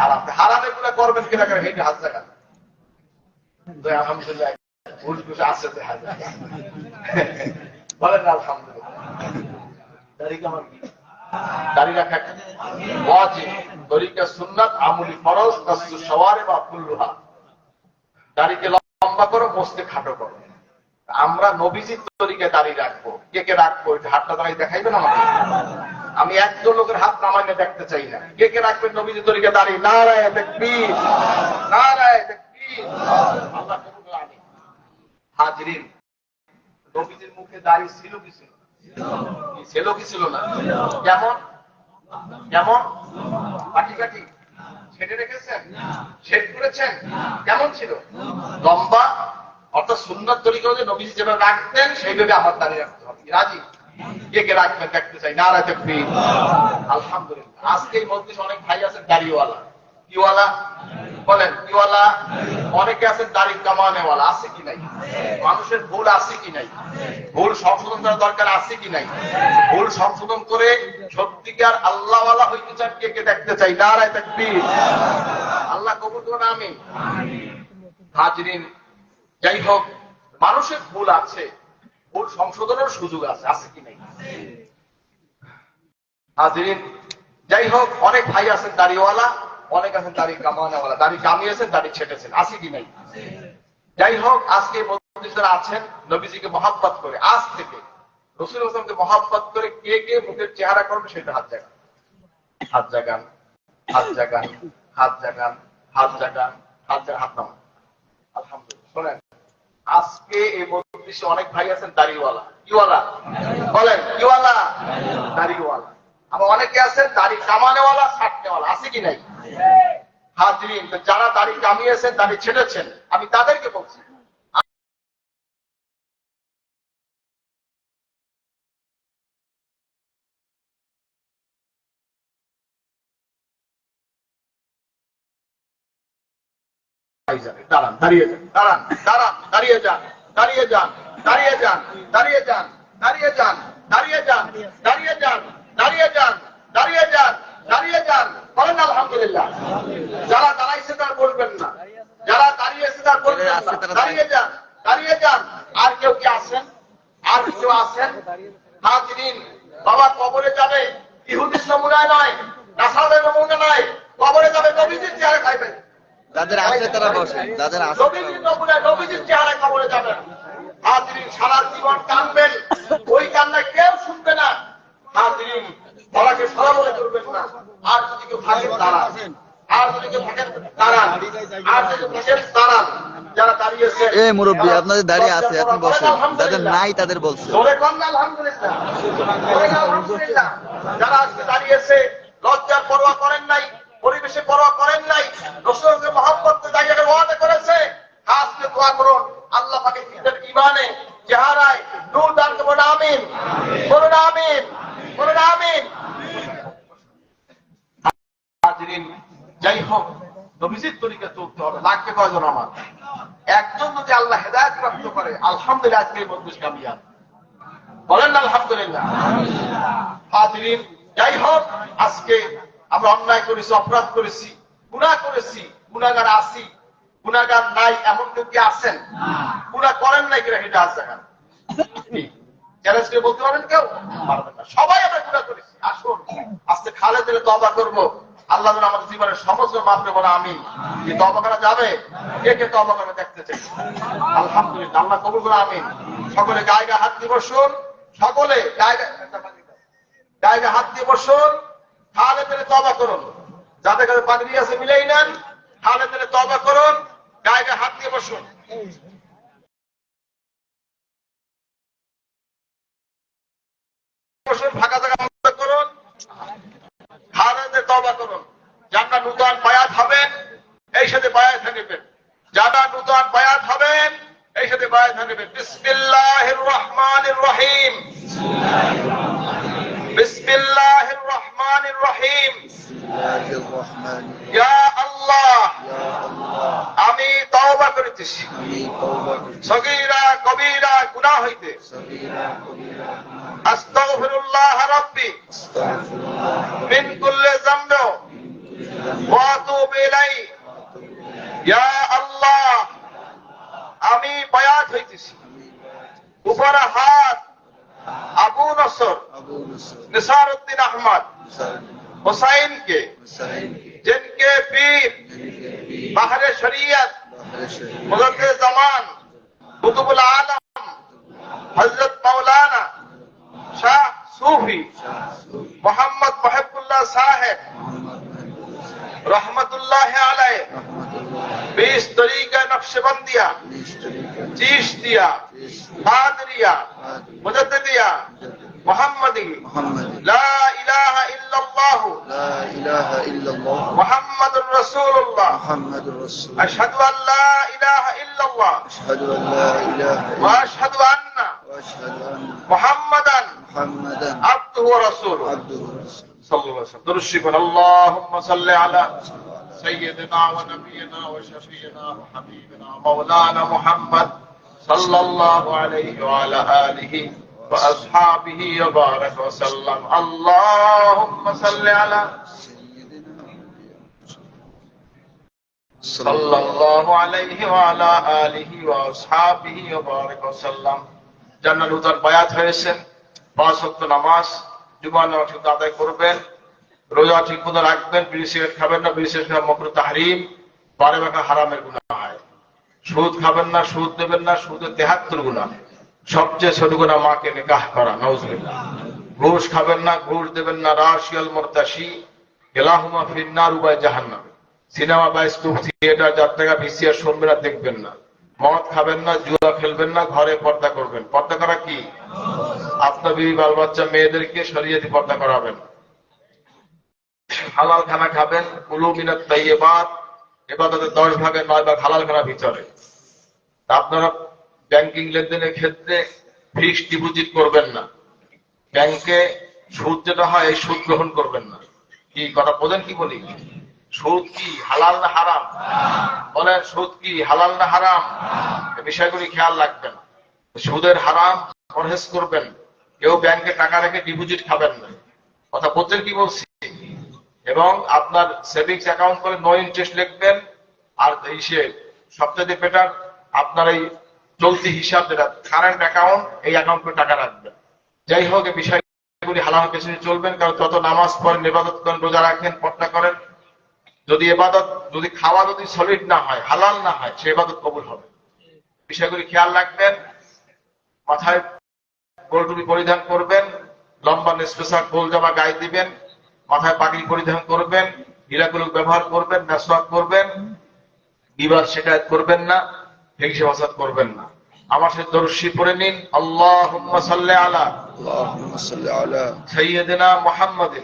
হারাম। হারামে গুলো করবেন কিনা করে হেঁটে হাত জায়গা। আলহামদুলিল্লাহ ঘুষ ঘুষ আছে। বলেন আলহামদুলিল্লাহ। দাড়ি কামান কি? দাড়ি রাখা ওয়াজিব, তরিকা সুন্নাত, আমলি ফরজ, তাসসু শাওয়ারে বা কুল্লুহা। দাড়িকে লম্বা করো, মোস্তে খাটো করো। আমরা নবীজির তরিকায় দাড়ি রাখবো। কে কে রাখবো? হাতটা দাঁড়িয়ে দেখাইবেন আমাকে? আমি একজন লোকের হাত নামাইলে দেখতে চাই না। কে কে রাখবেন নবীজির তরিকায় দাড়ি? নারায়ে তাকবীর, নারায়ে তাকবীর। আল্লাহ কবুল করুন। আমিন। হাজিরিন, নবীজির মুখে দাড়ি ছিল কি ছিল? ছিল কি ছিল না? কেমন কেমন? কাটি কাটি ছেড়ে রেখেছেন, শেভ করেছেন? কেমন ছিল? লম্বা। অর্থাৎ সুন্নাত তরিকা যে নবীজি যেভাবে রাখতেন সেইভাবে আমার দাঁড়িয়ে রাখতে হবে। রাজি? কে কে রাখবেন দেখতে চাই। নারায়ে তাকবীর। আলহামদুলিল্লাহ। আজকে এই মজলিসে অনেক ভাই আছেন দাড়িওয়ালা। কিওয়ালা? বলেন কিওয়ালা? অনেকে আছেন দাড়ি কামানেওয়ালা। আছে কি নাই? মানুষের ভুল আছে কি নাই? ভুল সংশোধন করার দরকার আছে কি নাই? ভুল সংশোধন করে সত্যিকার আল্লাহওয়ালা হইতে চান? কে কে দেখতে চাই। নারায়ে তাকবীর। আল্লাহ কবুল করুন। আমিন। হাজিরিন, যাই হোক, মানুষের ভুল আছে, ভুল সংশোধনের সুযোগ আছে। আছে কি নাই? হাজিরিন, যাই হোক, অনেক ভাই আছেন দাড়িওয়ালা, অনেক আছেন দাড়ি কামানেওয়ালা। দাড়ি কামিয়েছেন, দাড়ি ছেটেছেন। আছে কি নাই? যাই হোক, আজকে যারা আছেন নবীজিকে মহাব্বত করে, আজ থেকে রাসূল সাল্লাল্লাহু মহাব্বত করে কে কে মুখের চেহারা করবে সেটা হাত জাগান, হাত জাগান, হাত জাগান, হাত জাগান, হাত জাগান, হাত জাগান, হাত নামান। আলহামদুলিল্লাহ। শোনেন, আজকে এই মজলিসে অনেক ভাই আছেন দাড়িওয়ালা। কিওয়ালা? বলেন কিওয়ালা? দাড়িওয়ালা। আবার অনেকে আছেন দাড়ি কামানেওয়ালা, ছাটনেওয়ালা। আছে কি নাই? হাজিরিন, যারা দাড়ি কামিয়েছেন, দাড়ি ছেড়েছেন, আমি তাদেরকে বলছি, দাঁড়ান, দাঁড়িয়ে যান, দাঁড়ান, দাঁড়ান, দাঁড়িয়ে যান, দাঁড়িয়ে যান, দাঁড়িয়ে যান, দাঁড়িয়ে যান, দাঁড়িয়ে যান, দাঁড়িয়ে যান, দাঁড়িয়ে যান, দাঁড়িয়ে যান, দাঁড়িয়ে যান, দাঁড়িয়ে যান। বলেন আলহামদুলিল্লাহ। যারা দাঁড়াইছে তার বলবেন না, যারা দাঁড়িয়েছে তার বলবেন না। দাঁড়িয়ে যান, দাঁড়িয়ে যান। আর কেউ কি আছেন? আর কেউ আছেন? হাজিরিন, বাবা কবরে যাবে ইহুদির নমুনায় নয়, নাসারের নমুনা নয়। কবরে যাবে নবীজির চেহারা খাইবেন। যাদের আছে তারা বসেন, যাদের আছে নবীজির নমুনায়, নবীজির চেহারা কবরে যাবেন। হাজিরিন, সারা জীবন কাঁদবেন, ওই কান্না কেউ শুনবে না। হাজিরিন, গলাকে সরা বলে করবেন না। আর যদি কেউ থাকেন দাঁড়ান, আর যদি কেউ থাকেন দাঁড়ান, আর যদি থাকেন দাঁড়ান। যারা দাঁড়িয়েছে, এ মুরব্বী আপনাদের দাঁড়িয়ে আছে, আপনি বসেন। যাদের নাই তাদের বলছে জোরে কন আলহামদুলিল্লাহ, জোরে আলহামদুলিল্লাহ। যারা আজকে দাঁড়িয়েছে, লজ্জার পরোয়া করেন নাই, পরিবেশে পরোয়া করেন নাই, রাসূলকে মহব্বত জায়গাটা ওয়াদা করেছে। আজকে দোয়া করুন আল্লাহ পাকে দিনের ঈমানে চেহারায় নূর দান করুন। আমিন বলুন, আমিন বলুন, আমিন। হাজিরিন, যাই হোক নবীজির তরিকা চলতে হবে। লাগবে কয়জন আমার? একজন যদি আল্লাহ হেদায়েত প্রাপ্ত করে, আলহামদুলিল্লাহ আজকে এই মজলিস কামিয়াব। বলেন না আলহামদুলিল্লাহ। হাজিরিন, যাই হোক আজকে আমরা অন্যায় করেছি, অপরাধ করেছি, গুনাহ করেছি, গুনাহগার আছি, গুনাহগার নাই এমন কেউ কি আছেন? গুনাহ করেন নাই কিনা এটা আজ দেখান। চ্যালেঞ্জ করে বলতে পারবেন? কেউ পারবেন না। সবাই আমরা গুনাহ করেছি। আসুন আজকে খালে দিলে তওবা করব, আল্লাহ যেন আমাদের জীবনের সমস্ত মাফ করে বলে আমিন। কি তওবা করা যাবে? কে কে তওবা করে দেখতে চাই? আলহামদুলিল্লাহ, আল্লাহ কবুল করে আমিন। সকলে গায়ে গায়ে হাত দিয়ে বসুন, সকলে গায়ে গায়ে হাত দিয়ে বসুন। খালে দিলে তওবা করুন, যাদের কাছে পাগড়ি আছে মিলেই নেন। খালে দিলে তওবা করুন, গায়ে গায়ে হাত দিয়ে বসুন। ফাঁকা জায়গা বন্ধ করুন, খালেদে তওবা করুন। যারা নূতন বায়াত হবেন এই সাথে বায়াত নেবেন, যারা নূতন বায়াত হবেন এই সাথে বায়াত নেবেন। বিসমিল্লাহির রহমানির রহিম, বিসমিল্লাহির রহমানির রহিম। ইয়া আল্লাহ, আমি তওবা করিতেছি সগীরা কবীরা গুনাহ হইতে। আস্তাগফিরুল্লাহ রাব্বি মিন কুল্লি যামব ওয়া আতুবু ইলাইহি। ইয়া আল্লাহ, আমি বায়াত হইতেছি। উপরে হাত আবু নসর নিসারউদ্দিন আহমদ हुसैन के, जिनके पीर बाहरे शरीयत मुजद्दिद ज़मान कुतुबुल आलम हजरत मौलाना शाह सूफी मोहम्मद मुहिब्बुल्लाह साहिब रहमतुल्लाह अलैह 20 तरीका नक्शबंदिया, चिश्तिया, कादरिया, मुजद्दिदिया, मुहम्मदी, ला इलाहा इल्लल्लाह मुहम्मदुर रसूलुल्लाह, अशहदु अन ला इलाहा इल्लल्लाह व अशहदु अन्ना मुहम्मदन अब्दुहु व रसूलुहु सल्लल्लाहु अलैहि वसल्लम। दुरूद शरीफ। अल्लाहुम्मा सल्लि अला सय्यिदिना व नबियिना व शफीना व हबीबिना मौलाना मुहम्मद सल्लल्लाहु अलैहि व अला आलिहि व अस्हाबिहि व बारक व सल्लम। अल्लाहुम्मा सल्लि अला सल्लल्लाहु अलैहि व अला आलिहि व अस्हाबिहि व बारक व सल्लम। জান্নাত নূতন বায়াত হয়েছেন, 5 ওয়াক্ত নামাজ, জুমার নামাজ আদায় করবেন, রোজা ঠিক মতো রাখবেন, বিড়ি সিগারেট খাবেন না, বিড়ি সিগারেট খাওয়া মাকরুহ তাহরিম, বারে বাঁকা হারামের গুনাহ হয়। সুদ খাবেন না, সুদ দেবেন না, সুদের 73 গুনাহ। সবচেয়ে ছোট গুনাহ মাকে নিকাহ করা, নাউজুবিল্লাহ। ঘুষ খাবেন না, ঘুষ দেবেন না, রাশিয়াল মুরতাশি ইলাহুমা ফিন্নার উবাই জাহান্নাম। সিনেমা বায়োস্কোপ থিয়েটার যাত্রা ভিসিআর শুনবেন না, দেখবেন না। মদ খাবেন না, জুয়া খেলবেন না, ঘরে পর্দা করবেন। পর্দা করা কি? আপনার বিবি বাল বাচ্চা মেয়েদেরকে শরীয়তি পর্দা করাবেন। হালাল খানা খাবেন, কুলু মিনাত তাইয়্যিবাত, ইবাদতের 10 ভাগের 9 ভাগ হালাল খানা ভিতরে। আপনারা ব্যাংকিং লেনদেনের ক্ষেত্রে ফিক্সড ডিপোজিট করবেন না। ব্যাংকে সুদ যেটা হয় এই সুদ গ্রহণ করবেন না। কি কথা বোঝেন? কি বলি? সুদ কি হালাল না হারাম? বলেন, সুদ কি হালাল না হারাম? এই বিষয়গুলি খেয়াল রাখবেন। সুদের হারাম পরহেজ করবেন। কেউ ব্যাংকে টাকা রেখে ডিপোজিট খাবেন না। কথা বলছেন কি বলছি? এবং আপনার সেভিংস অ্যাকাউন্ট করে নো ইন্টারেস্ট লিখবেন। আর সবচেয়ে বেটার আপনার এই চলতি হিসাব যেটা কারেন্ট অ্যাকাউন্ট, এই অ্যাকাউন্ট করে টাকা রাখবেন। যাই হোক, এই বিষয়গুলি হালাল পেছনে চলবেন। কারণ যত নামাজ পড়েন, ইবাদত করেন, রোজা রাখেন, পর্দা করেন, যদি ইবাদত, যদি খাওয়া যদি সলিড না হয়, হালাল না হয়, সে ইবাদত কবুল হবে। বিষয়গুলি খেয়াল রাখবেন। মাথায় গোল টুপি পরিধান করবেন, লম্বা নেসপেশা গোল জামা গায়ে দিবেন, মাথায় পাগড়ি পরিধান করবেন, হিলাকুলুক ব্যবহার করবেন, মেসওয়াক করবেন, বিবাদ শিকায়ত করবেন না, হিংসা ফাসাদ করবেন না। আমার সাথে দরুদ শরীফ পড়ে নিন। আল্লাহুম্মা সাল্লি আলা সাইয়্যিদিনা মুহাম্মাদিন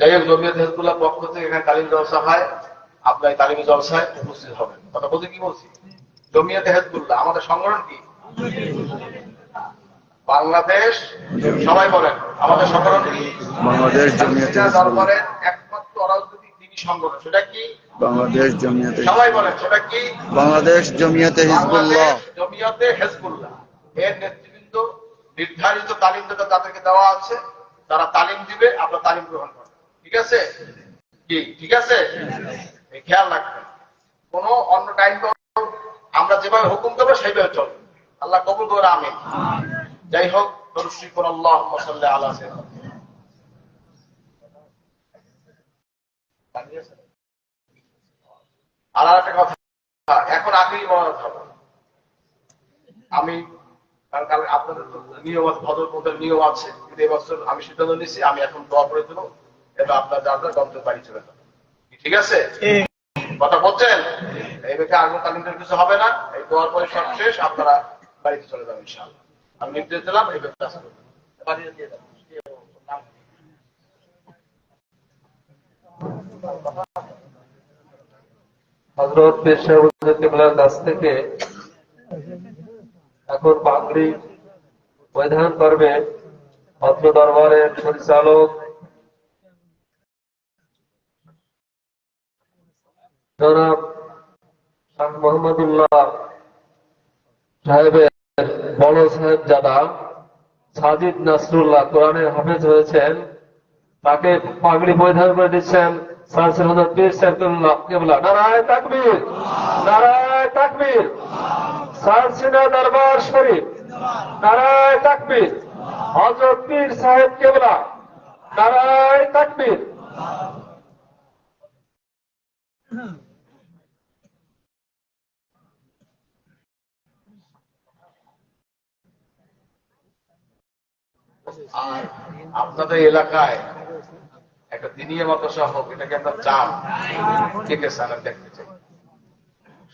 যাই হোক, জমিয়ত হিজবুল্লাহ পক্ষ থেকে এখানে তালিম জলসা হয়, আপনার তালিমি জলসায় উপস্থিত হবেন। কথা বলতে কি বলছি? জমিয়ত হিজবুল্লাহ আমাদের সংগঠন কি? বাংলাদেশ, সবাই বলেন আমাদের সংগঠন কি? বাংলাদেশ জমিয়তে হিজবুল্লাহ। দরবারের একমাত্র অরাজনৈতিক দিনী সংগঠন, সেটা কি? বাংলাদেশ জমিয়তে, সবাই বলেন সেটা কি? বাংলাদেশ জমিয়তে হিজবুল্লাহ। বাংলাদেশ জমিয়তে হিজবুল্লাহ এর নেতৃবৃন্দ নির্ধারিত তালিম যেটা তাদেরকে দেওয়া আছে, তারা তালিম দিবে, আপনার তালিম গ্রহণ করবেন। ঠিক আছে কি? ঠিক আছে, এই খেয়াল রাখবেন। কোন অন্য টাইম আমরা যেভাবে হুকুম দেবো সেইভাবে চলবে। আল্লাহ কবুল করে, আমিন। যাই হোক, দরুদ আল্লাহুম্মা সাল্লি আলা সাইয়্যিদিনা। আর একটা কথা, এখন আখেরি মনে হবে, আমি কারণ আপনাদের নিয়ম আছে, ভদ্রপদের নিয়ম আছে, কিন্তু এবছর আমি সিদ্ধান্ত নিচ্ছি আমি এখন দোয়া করে দেবো এবং আপনার যারা গন্তব্য বাড়ি চলে যাবে। ঠিক আছে, কথা বলছেন? এই ব্যক্তি আগুন তালিমের কিছু হবে না, এই দোয়ার পরে সব শেষ, আপনারা বাড়িতে চলে যাবেন ইনশাআল্লাহ। আমি নির্দেশ দিলাম, এই ব্যক্তি আসবে বাড়িতে দিয়ে যাবেন। হযরত পীর সাহেব কিবলার কাছ থেকে এখন পাগড়ি পরিধান করবে অত্র দরবারের পরিচালক জনাব শাহ মোহাম্মদুল্লাহ সাহেবের বড় সাহেব জাদা সাজিদ নাসরুল্লাহ কোরআনের হাফেজ হয়েছেন, তাকে পাগড়ি পরিধান করে দিচ্ছেন সালসিল হযরত পীর সাহেব কিবলা। নারায়ে তাকবীর, নারায়ে তাকবীর। সালসিলা দরবার শরীফ, নারায়ে তাকবীর। হযরত পীর সাহেব কিবলা, নারায়ে তাকবীর। আর আপনাদের এলাকায় একটা দিনীয় মাদ্রাসা হোক, এটাকে আমরা চান? কে কে চান? আমি দেখতে চাই।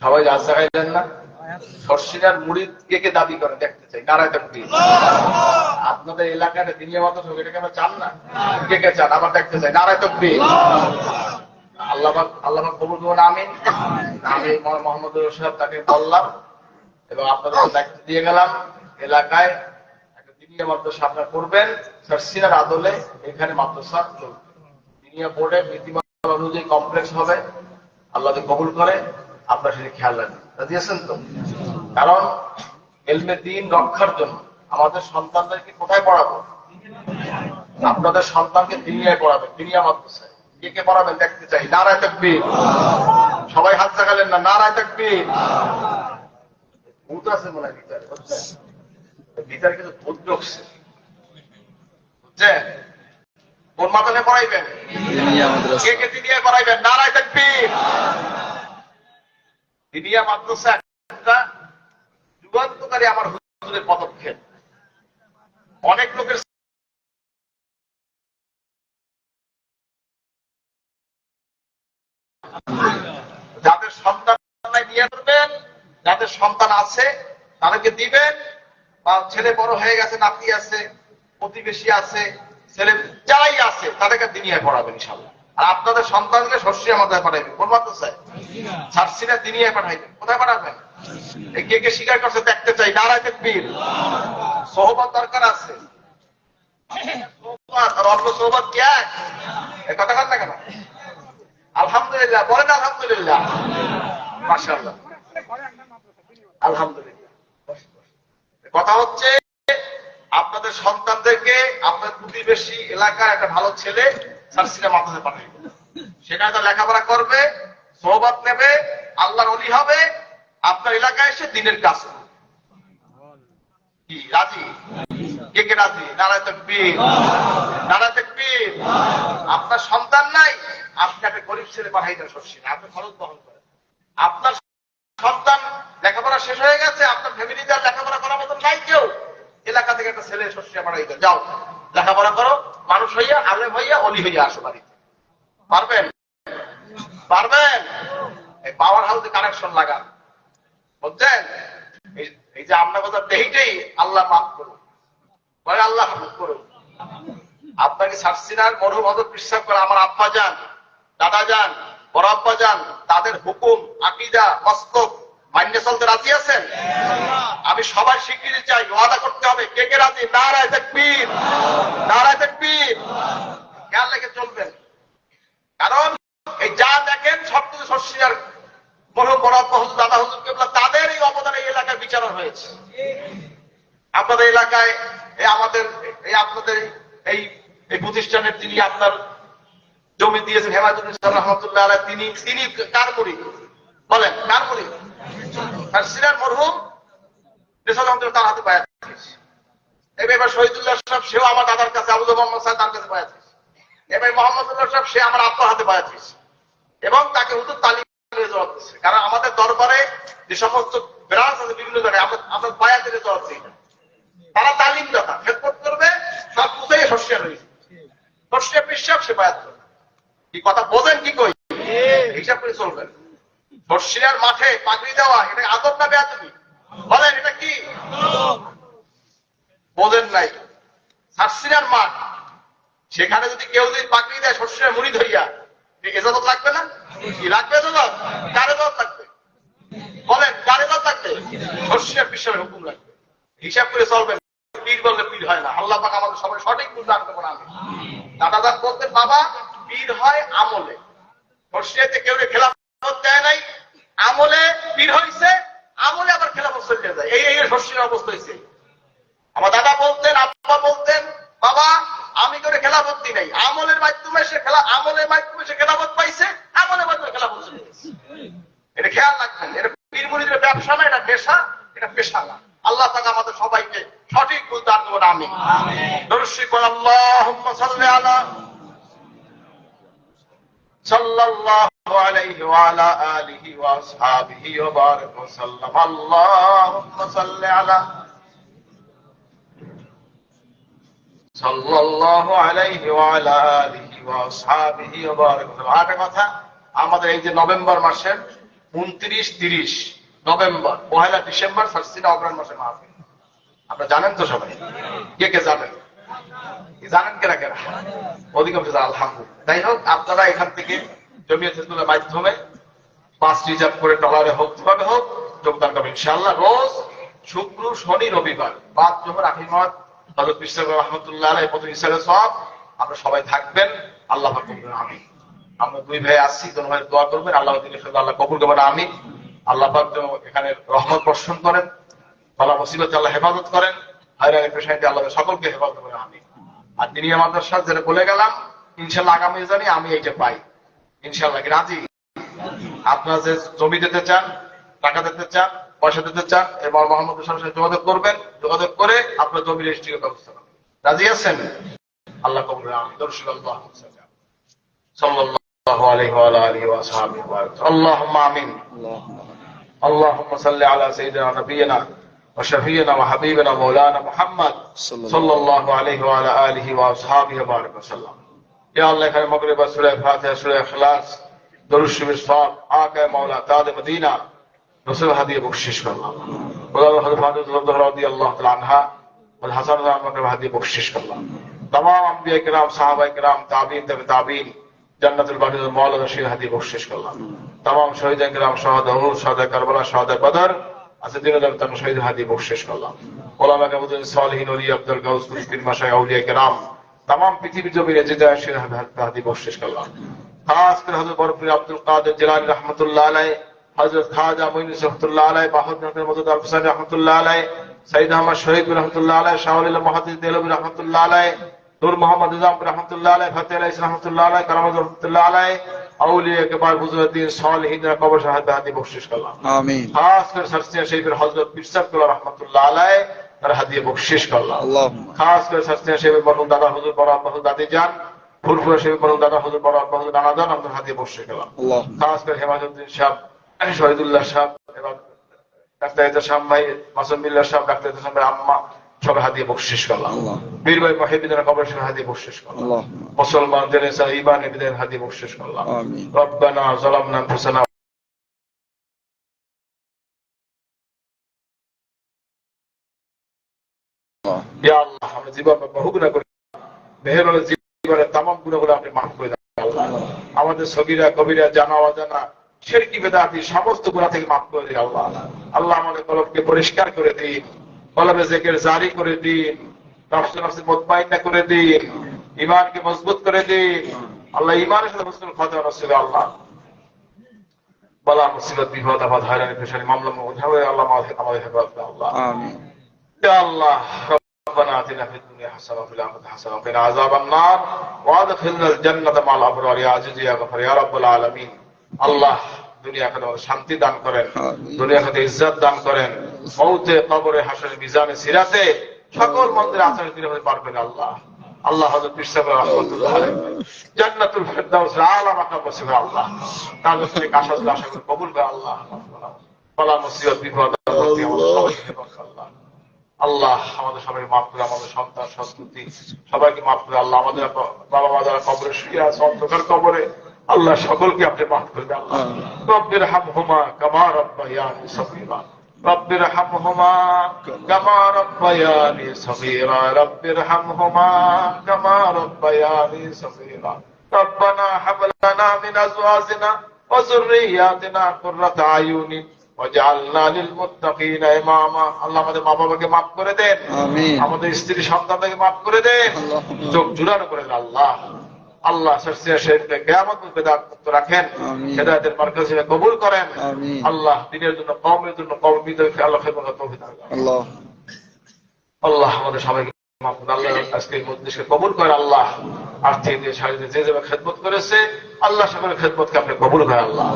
সবাই রাজ জাগাইলেন না? শর্ষিনার মুড়িদ কে কে দাবি করে? দেখতে চাই। নারায়ে তাকবীর। আপনাদের এলাকায় একটা দিনীয় মাদ্রাসা হোক, এটাকে আমরা চান না? কে কে চান? আবার দেখতে চাই। নারায়ে তাকবীর। আল্লাহ আল্লাহ কবুল করুন, আমিন। আমি মোহাম্মদ সাহেব তাকে বললাম এবং আপনাদের দায়িত্ব দিয়ে গেলাম, এলাকায় একটা দিনীয় মাদ্রাসা আপনারা করবেন, শর্ষিনার আদলে এখানে মাদ্রাসা চলবে। দিনীয় বোর্ডের নীতিমালা অনুযায়ী কমপ্লেক্স হবে, আল্লাহ কবুল করে। আপনার সেটা খেয়াল রাখবেন, রাজি আছেন তো? কারণ এলমে দ্বীন রক্ষার জন্য আমাদের সন্তানদেরকে কোথায় পড়াবো? আপনাদের সন্তানকে দিনিয়ায় পড়াবেন, দিনিয়া মাদ্রাসায়। কে কে পড়াবেন দেখতে চাই। নারায়ে তাকবীর। সবাই হাত জাগালেন না? নারায়ে তাকবীর। ভূত আছে মনে হয় ভিতরে, বুঝছেন? ভিতরে কিন্তু ভূত ঢুকছে, বুঝছেন? কোন মাদ্রাসায় পড়াইবেন? কে কে দিনিয়ায় পড়াইবেন? নারায়ে তাকবীর। দিনিয়া মাদ্রাসা একটা যুগান্তকারী আমার হুজুরের পদক্ষেপ। অনেক লোকের যাদের সন্তান নিয়ে করবেন, যাদের সন্তান আছে তাদেরকে দিবেন, বা ছেলে বড় হয়ে গেছে, নাতি আছে, প্রতিবেশী আছে, ছেলে যারাই আছে তাদেরকে দিনিয়ায় পড়াবেন ইনশাআল্লাহ। আর আপনাদের সন্তানকে শর্ষিয়া মাদ্রাসায় পাঠাইবেন। কোন মাদ্রাসায়? সার্সিনা দিনিয়ায় পাঠাইবেন। কোথায় পাঠাবেন? কে কে স্বীকার করছে দেখতে চাই। নারায়ে তাকবীর। সোহবত দরকার আছে, আর অন্য সোহবত কি এক? এই কথা বলেন না কেন? আলহামদুলিল্লাহ বলেন, আলহামদুলিল্লাহ, মাশাআল্লাহ, আলহামদুলিল্লাহ। কথা হচ্ছে আপনাদের সন্তানদেরকে আপনার প্রতিবেশী এলাকার একটা ভালো ছেলে সার্সিনা মাদ্রাসায় পাঠাইবে, সেখানে তারা লেখাপড়া করবে, সোহবত নেবে, আল্লাহর ওলি হবে, আপনার এলাকায় এসে দ্বীনের কাজ করবে। কি রাজি? কে কে রাজি? নারায়ে তাকবীর, নারায়ে তাকবীর। আপনার সন্তান নাই, আপনি একটা গরিব ছেলে পাঠাই দেন শর্ষিনা, আপনি খরচ বহন করেন। আপনার সন্তান লেখাপড়া শেষ হয়ে গেছে, আপনার ফ্যামিলিতে আর লেখাপড়া করার মতন নাই কেউ, এলাকা থেকে একটা ছেলে শর্ষিনা পাঠাই দেন, যাও লেখাপড়া করো, মানুষ হইয়া, আলেম হইয়া, অলি হইয়া আসো বাড়িতে। পারবেন? পারবেন? এই পাওয়ার হাউসে কানেকশন লাগান, বুঝছেন? এই যে আপনার কথা এইটাই আল্লাহ মাফ করুন, আল্লাহ মাফ করুন। আপনাকে সার্সিনার মরহুম হযরত পীর সাহেব করে আমার আব্বা যান, দাদা যান, বড় আব্বা যান, তাদের হুকুম, আকীদা, মস্তক মান্য চলতে রাজি আছেন? আমি সবার স্বীকৃতি চাই, ওয়াদা করতে হবে। কে কে রাজি? নারায়ে তাকবীর, নারায়ে তাকবীর। খেয়াল রেখে চলবেন, কারণ এই যা দেখেন সবকিছু শর্ষিয়ার মরহুম বড় আব্বা হুজুর, দাদা হুজুর কেবলা তাদের এই অবদান এই এলাকায় বিচারণ হয়েছে। আপনাদের এলাকায় আমাদের আপনাদের এই প্রতিষ্ঠানের তিনি আপনার জমি দিয়েছেন হেমায়তুল ইসলাম রহমতুল্লাহ আলাইহ, তিনি কার মুরিদ বলেন? কার মুরিদ? সার্সিনার মরহুম রেসাল আহমদ তার হাতে বায়াত দিয়েছে। এবার শহীদুল্লাহ সাহেব, সেও আমার দাদার কাছে, আবুল মোহাম্মদ সাহেব তার কাছে বায়াত দিয়েছে। এবার মোহাম্মদুল্লাহ সাহেব, সে আমার আব্বার হাতে বায়াত দিয়েছে এবং তাকে হুজুর তালিম জবাব দিচ্ছে। কারণ আমাদের দরবারে যে সমস্ত ব্রাঞ্চ আছে বিভিন্ন জায়গায়, আমরা বায়াতের জবাব দিই না। তারা তালিম দাতা, খেদমত করবে, সব বুঝে শস্যের রয়েছে। শস্যের বিশ্বাস সে বায়াত করবে। কি কথা বোঝেন কি কই? হিসাব করে চলবেন। শস্যের মাঠে পাগড়ি দেওয়া, এটা আদব না বেয়াদবি? বলেন এটা কি? বোঝেন নাই? সার্সিনার মাঠ, সেখানে যদি কেউ যদি পাগড়ি দেয় শস্যের মুড়ি ধরিয়া, এজাজত লাগবে না? কি লাগবে? এজাজত কার এজাজত লাগবে? বলেন কার এজাজত লাগবে? শস্যের বিশ্বাসের হুকুম লাগবে। হিসাব করে চলবেন। পীর বললে পীর হয় না। আল্লাহ পাক আমাদের সবাই সঠিক বুঝ দান করবেন। আমি দাদাদার বলতেন, বাবা পীর হয় আমলে। শস্যতে কেউ খেলাফত দেয় নাই, আমলে পীর হয়েছে, আমলে আবার খেলাফত চলে যায়। এই শস্যের অবস্থা হয়েছে। আমার দাদা বলতেন, আব্বা বলতেন, বাবা আমি করে খেলাফত দিই নাই, আমলের মাধ্যমে সে খেলাফত পাইছে, আমলের মাধ্যমে খেলাফত চলে গেছে। এটা খেয়াল রাখবেন। এটা পীর মুরিদের ব্যবসা না, এটা পেশা, এটা পেশা না। আল্লাহ তাআলা আমাদের সবাইকে সঠিক বুঝ দান করুন। আমিন। দরুদ শরীফ আল্লাহুম্মা সাল্লি আলা সাল্লাল্লাহু আলাইহি ওয়া আলা আলিহি ওয়া আসহাবিহি ওয়া বারাক ওয়া সাল্লাম। আল্লাহুম্মা সাল্লি আলা সাল্লাল্লাহু আলাইহি ওয়া আলা আলিহি ওয়া আসহাবিহি ওয়া বারাক ওয়া সাল্লাম। আরেকটা কথা, আমাদের এই যে নভেম্বর মাসের 29-30 নভেম্বর, 1 ডিসেম্বর সার্সিনা অগ্রহণ মাসে মাহফিল। আপনারা জানেন তো সবাই? কে কে জানেন? জানেন কেনা কেনা? অধিকাংশ আলহামদুলিল্লাহ। যাই হোক, আপনারা এখান থেকে জমিয়ত হিজবুল্লাহর মাধ্যমে বাস রিজার্ভ করে ট্রলারে হোক, কিভাবে হোক যোগদান করবেন ইনশাআল্লাহ। রোজ শুক্র, শনি, রবিবার বাদ জোহর আখিমত হযরত পীর সাহেব রহমাতুল্লাহ আলাইহি প্রতি হিসাবে সব আমরা সবাই থাকবেন। আল্লাহ পাক কবুল করুন। আমিন। আমরা দুই ভাই আসছি, দুই ভাই দোয়া করবেন, আল্লাহ দিনের সাথে আল্লাহ কবুল করবেন। আমিন। আল্লাহ পাক যেন এখানে রহমত বর্ষণ করেন, বালা মুসিবত আল্লাহ হেফাজত করেন, হয়রানি পেশানিতে আল্লাহ সকলকে হেফাজত করেন। আমিন। আর দিনিয়া মাদ্রাসা যেটা বলে গেলাম, ইনশাআল্লাহ আগামী জানি আমি এইটা পাই ইনশাআল্লাহ। কি রাজি? আপনারা যে জমি দিতে চান, টাকা দিতে চান, পয়সা দিতে চান, এবং মোহাম্মদ হোসেনের সাথে যোগাযোগ করবেন। যোগাযোগ করে আপনার জমি রেজিস্ট্রির ব্যবস্থা করবেন। রাজি আছেন? আল্লাহ কবুল করুন। আমিন। দরুদ আল্লাহ সাল্লাল্লাহু আলাইহি ওয়া আলিহি ওয়া সাহবিহি ওয়া বারাক। আল্লাহুম্মা আমিন। আল্লাহুম্মা সাল্লি আলা সাইয়্যিদিনা নাবিয়িনা ওয়া শাফিয়িনা ওয়া হাবিবিনা মাওলানা মুহাম্মদ সাল্লাল্লাহু আলাইহি ওয়া আলা আলিহি ওয়া আসহাবিহি ওয়া বারাক ওয়া সাল্লাম। ইয়া আল্লাহ, এখানে মাগরিব সূরা ফাতিহা, সূরা ইখলাস, দরুদ শরীফ সব আকা মাওলা তাজ মদিনা রাসূল হাদিয়া বখশিশ করলাম। খোদা হযরত ফাতিমা রাদিয়াল্লাহু তাআলা আনহা ওয়া হাসান রাহমাতুল্লাহ হাদিয়া বখশিশ করলাম। तमाम अंबिया किराम, साहबा किराम, ताबीन, तबे ताबीन, जन्नतुल बाक़ी मौला रशीद हादी बख्शिश करला। तमाम शहीद किराम, शहादा उहुद, शहादा करबला, शहादा बदर, असदीन तन शहीद हादी बख्शिश करला। उलमा के मुदन सालिहीन, वली अब्दुल गौस, पीर माशाइख, औलिया किराम, तमाम पृथ्वी जमीन जिदा शहीद हादी बख्शिश करला। खास कर हजरत बरपीर अब्दुल कादिर जिलानी रहमतुल्लाह अलैह, हजरत खाजा मोइन रहमतुल्लाह अलैह, बहादुर मदद अल हुसैन रहमतुल्लाह अलैह, सईद अहमद शहीद रहमतुल्लाह अलैह, शाह वली मुहद्दिस देलवी रहमतुल्लाह अलैह, नूर मोहम्मद निजाम रहमतुल्लाह अलैह, फतेह अलैह रहमतुल्लाह अलैह, करामत रहमतुल्लाह अलैह, औलिया के बाद बुजुर्गीन सालिहीन कब्र शहादत हादी बख्शिश करला। आमीन। खास कर सरसिया शरीफ हजरत पीर साहब रहमतुल्लाह अलैह और हादी बख्शिश करला। अल्लाहुम्मा। खास कर सरसिया शरीफ मरहुम दादा हुजूर बड़ा महमूद दादी जान, फुरफुरा शरीफ मरहुम दादा हुजूर बड़ा महमूद नाना जान हम हादी बख्शिश करला। अल्लाहुम्मा। खास कर हिमायतुद्दीन साहब, शहीदुल्लाह साहब এবং ডাক্তার ইহসান ভাই, মাসুম বিল্লাহ সাহেব, ডাক্তার ইহসান ভাই আম্মা সব হাদিয়া বখশিশ করলাম। বীর ভাই মুহিদ্দিনের কবর শরীফ হাদিয়া বখশিশ করলাম। মুসলমানদের ঈমান বিদের হাদিয়া বখশিশ করলাম। আমিন। রব্বানা যালামনা আনফুসানা ইয়া আল্লাহ, আমরা জীবন বহু গুনাহ করি, মেহেরুল জীবনের তামাম গুণাগুলো আপনি মাফ করে দেন আল্লাহ। আমাদের সগীরা কবিরা জানা অজানা শিরকি বিদআতি সমস্ত গুনাহ থেকে মাফ করে দিন আল্লাহ। আল্লাহ আমাদের কলবকে পরিষ্কার করে দিন, কলবে জিকির জারি করে দিন, নফস মুতমাইন্না করে দিন, ঈমানকে মজবুত করে দিন আল্লাহ। ঈমানের সাথে হুসনুল খাতিমা নসিব আল্লাহ। বালা মুসিবত বিপদ আপদ হয়রানি পেশানি মামলা মুহাবে আল্লাহ আমাদের হেফাজত করুন আল্লাহ। আমিন। ইয়া আল্লাহ ربنا آتنا في الدنيا حسنة وفي الآخرة حسنة وقنا عذاب النار وادخلنا الجنة مع الأبرار يا عزيز يا غفار يا رب العالمين। আল্লাহ দুনিয়া খাতে শান্তি দান করেন, দুনিয়া খাতে ইজ্জত দান করেন, মৌতে কবরে হাসরে মিজানে সিরাতে সকল মন্দিরে আচরণ করে পার করেন আল্লাহ। আল্লাহ হযরত পীর সাহেব রাহমাতুল্লাহ আলাইহি জান্নাতুল ফিরদাউস আলা মাকাম বসিবে আল্লাহ। তাদের থেকে আশা আশা করে কবুল করে আল্লাহ। বালা মুসিবত বিপদ আপদ আমাদের সবাইকে বাঁচান আল্লাহ। আল্লাহ আমাদের সবাইকে মাফ করে, আমাদের সন্তান সন্ততি সবাইকে মাফ করে আল্লাহ। আমাদের বাবা মা যারা কবরে শুয়ে আছে অন্ধকার কবরে আল্লাহ সকলকে আপনি মাফ করে দেন আল্লাহ। রব্বির হামহুমা কামা রাব্বায়ানি সগীরা রব্বির হামহুমা কামা রাব্বায়ানি সগীরা রব্বির হামহুমা কামা রাব্বায়ানি সগীরা রব্বানা হাব লানা মিন আজওয়াজিনা ওয়া যুররিয়াতিনা কুররাতা আয়ুনিন ওয়াজআলনা লিল মুত্তাকিনা ইমামা। আল্লাহ আমাদের মা বাবাকে মাফ করে দেন, আমিন। আমাদের স্ত্রী সন্তানদেরকে মাফ করে দেন, চোখ জুড়ানো করে দেন আল্লাহ। আল্লাহ সরসিয়া শরীফকে কিয়ামত পর্যন্ত রাখেন, হেদায়েতের মার্কাজ হিসেবে কবুল করেন আল্লাহ। দিনের জন্য কওমের জন্য কওম বিদকে আল্লাহ খেদমত তৌফিক দান করেন আল্লাহ। আল্লাহ আমাদের সবাইকে মাফ করুন আল্লাহ। আজকের মজলিসকে কবুল করে আল্লাহ। আর্থিক দিয়ে শারীরিক যে যেভাবে খেদমত করেছে আল্লাহ সকলের খেদমতকে আপনি কবুল করেন আল্লাহ।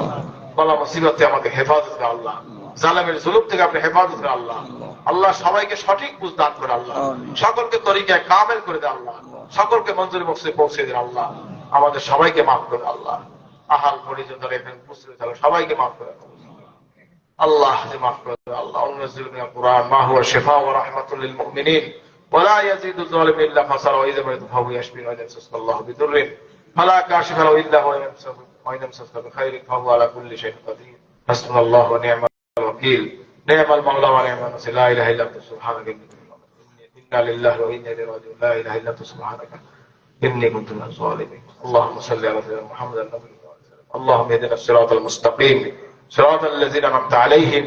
বালা মুসিবতে আমাকে হেফাজত করে আল্লাহ, জালেমের জুলুম থেকে আপনি হেফাজত করে আল্লাহ। আল্লাহ সবাইকে সঠিক বুঝ দান করে আল্লাহ, সকলকে তরিকায় কামেল করে দেন আল্লাহ, সকলকে মঞ্জুরি মকসদে পৌঁছে দেন আল্লাহ। আমাদের সবাইকে মাফ করে আল্লাহ। আহাল পরিজন যারা এখানে উপস্থিত হলো সবাইকে মাফ করে আল্লাহ। মাফ করে আল্লাহ। উনজিল মিনাল কুরআন মা হুয়া শিফা ওয়া রাহমাতুল লিল মুমিনিন ওয়া লা ইয়াজিদু যালিমিন ইল্লা খাসারা ওয়া ইযা মারিদু ফাহুয়া ইয়াশফি ওয়া ইয়ানসাল্লাহু বিদুররিন ফালা কাশিফা লাহু ইল্লা হুয়া ইয়ামসাহু ويمسك بخير فهو على كل شيء قدير حسبنا الله ونعم الوكيل نعم المولى ونعم النصير لا اله الا انت سبحانك انا لله وانا اليه راجعون لا اله الا انت سبحانك اني كنت من الظالمين اللهم صل على سيدنا محمد النبي اللهم اهدنا الصراط المستقيم صراط الذين انعمت عليهم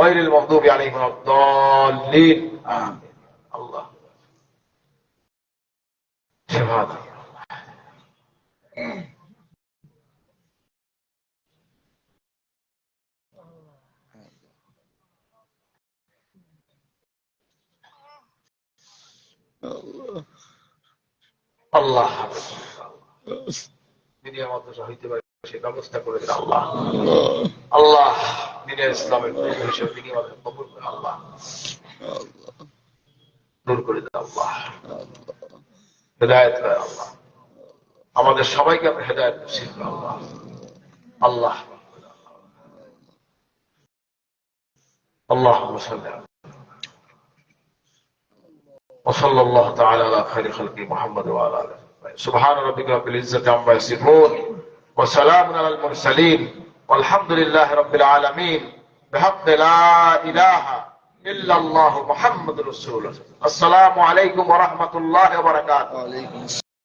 غير المغضوب عليهم ولا الضالين امين الله شهاده আল্লাহ দিনের মাদ্রাসা হইতে পারে সে ব্যবস্থা করে দেন আল্লাহ। আল্লাহ দিনের ইসলামের হিসেবে দিনী মাদ্রাসা কবুল করে আল্লাহ, দূর করে দেন আল্লাহ, হেদায়েত করে আল্লাহ। আমাদের সবাইকে আপনি হেদায়েত নসিব করেন আল্লাহ। আল্লাহ আল্লাহুম্মা সাল্লি আলা وصلى الله تعالى على خير خلقه محمد وعلى اله سبحان ربك رب العزة عما يصفون وسلام على المرسلين والحمد لله رب العالمين بحق لا اله الا الله محمد رسول الله. السلام عليكم ورحمة الله وبركاته.